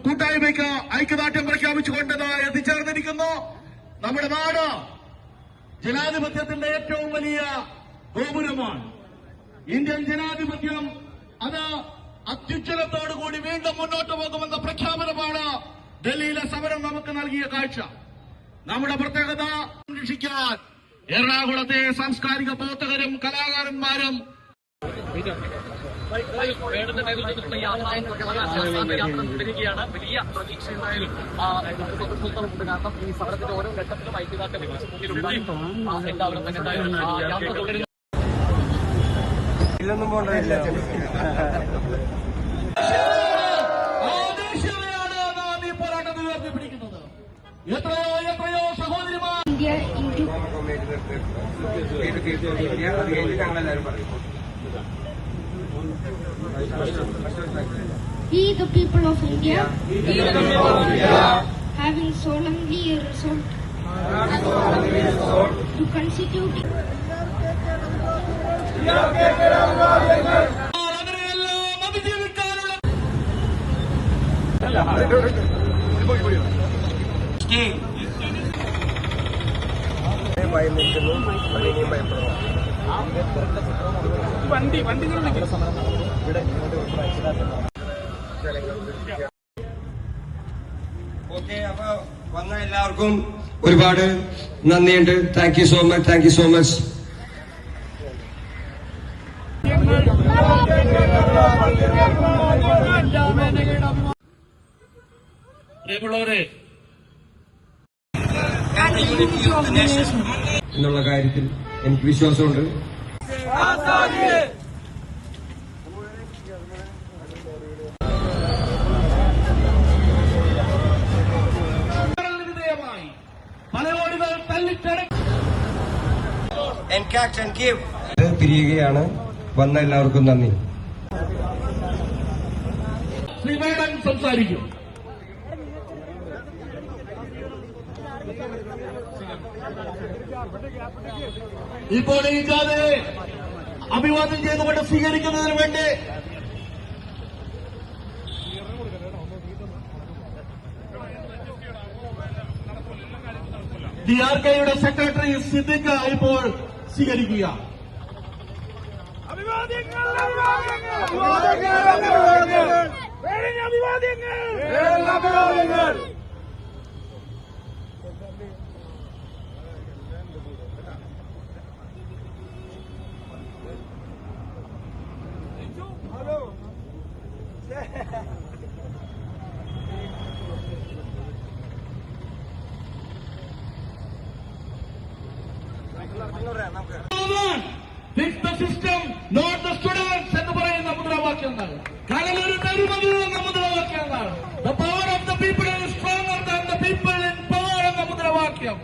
കൂട്ടായ്മയ്ക്ക് ഐക്യദാർഢ്യം പ്രഖ്യാപിച്ചുകൊണ്ട് എത്തിച്ചേർന്നിരിക്കുന്നു. നമ്മുടെ നാട് ജനാധിപത്യത്തിന്റെ ഏറ്റവും വലിയ ഗോപുരമാണ്. ഇന്ത്യൻ ജനാധിപത്യം അത് അത്യുജ്വലത്തോടുകൂടി വീണ്ടും മുന്നോട്ട് പോകുമെന്ന പ്രഖ്യാപനമാണ് ഡൽഹിയിലെ സമരം നമുക്ക് നൽകിയ കാഴ്ച. നമ്മുടെ പ്രത്യേകത സംരക്ഷിക്കാൻ എറണാകുളത്തെ സാംസ്കാരിക പ്രവർത്തകരും കലാകാരന്മാരും വരികയാണ്. വലിയ പ്രതീക്ഷ എന്തായാലും കാരണം ഈ സമരത്തിന്റെ ഓരോ ഘട്ടത്തിലും ഐക്യദാർഢ്യം എല്ലാവരും തന്നെ എന്തായാലും യാത്ര തുടരുന്നു. ഈ പോരാട്ടത്തിൽ ഉയർത്തിപ്പിടിക്കുന്നത് എത്രയോ സഹോദരിമാർ We, the people of India, having solemnly resolved to constitute okay, അപ്പൊ വന്ന എല്ലാവർക്കും ഒരുപാട് നന്ദിയുണ്ട്. Thank you so much. Thank you so much. എന്നുള്ള കാര്യത്തിൽ എനിക്ക് വിശ്വാസമുണ്ട്. പിരിയുകയാണ്. വന്ന എല്ലാവർക്കും നന്ദി. ശ്രീവേടൻ സംസാരിക്കും. ഇപ്പോൾ ഈ ജാഥയെ അഭിവാദ്യം ചെയ്തുകൊണ്ട് സ്വീകരിക്കുന്നതിന് വേണ്ടി DRKയുടെ സെക്രട്ടറി സിദ്ദിഖ് ഇപ്പോൾ സ്വീകരിക്കുക. Fix the system, not the students എന്ന് പറയുന്ന മുദ്രാവാക്യങ്ങൾ. കലലൊരു തരുമതി എന്ന മുദ്രാവാക്യങ്ങൾ. The power of the people is stronger than the people in power എന്ന മുദ്രാവാക്യം.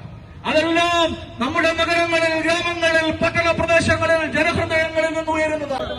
അതെല്ലാം നമ്മുടെ നഗരങ്ങളിൽ, ഗ്രാമങ്ങളിൽ, പട്ടണ പ്രദേശങ്ങളിൽ, ജനഹൃദയങ്ങളിൽ നിന്ന് ഉയരുന്നതാണ്.